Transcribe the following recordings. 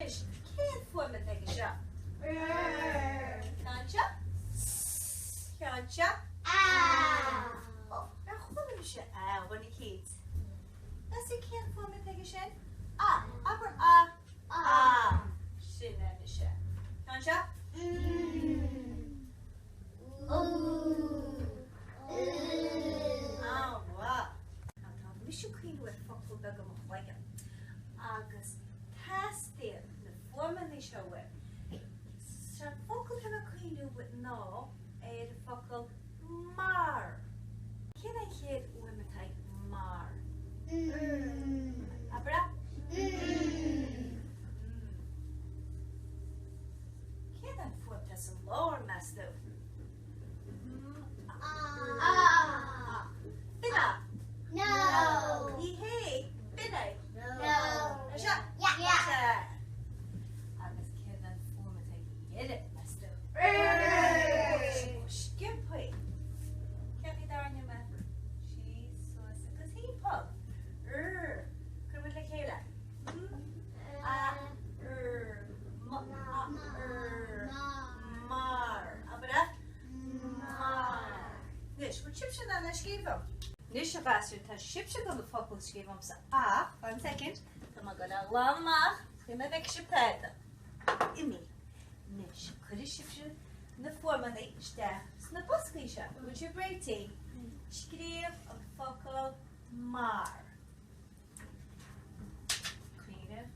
Can't form a thing shop. Can't ya? Can't ya? Oh, now hold on, shit. When you kids. That's it, can't form a thing shit. Upper Shin and the shit. Can't ya? Wow. Now, Miss you clean with fuckle bug of like agus tested the formerly show with. So focal have a clean with no a focal mar. Can I hear women type mar? Abra? Can I form this lower mess though? Bina. No. Hey, Bina. No. Yeah. Yeah. I was kidding for me to get it, Master. Skip it. Can't be there on your mouth. She's so sick. Because he pug. Could we like Kayla? Mar. Abra? Mar. Nish, what chips should I give him? Nish of us should have chips on the focal give him. 1 second. Come on, go down. Lama. Give me the chip head. Imi. Nish, could you shift the form of the Cleachtadh? Snapusclisha. Would you break tea? Skriv of focal mar. Creative.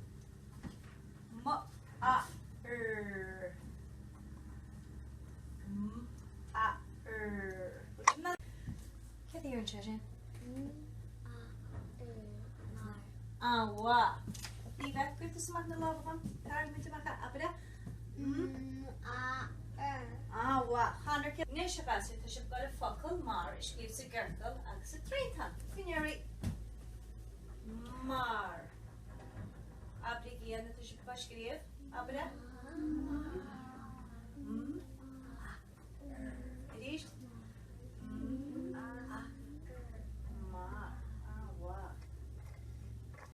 Get the ear children. Wow. Diva, good to smack the love one. Carry me to make up there. Wow. 100 Nish of us, if she got a focal mar, she gives a girdle, and it's a 3 ton.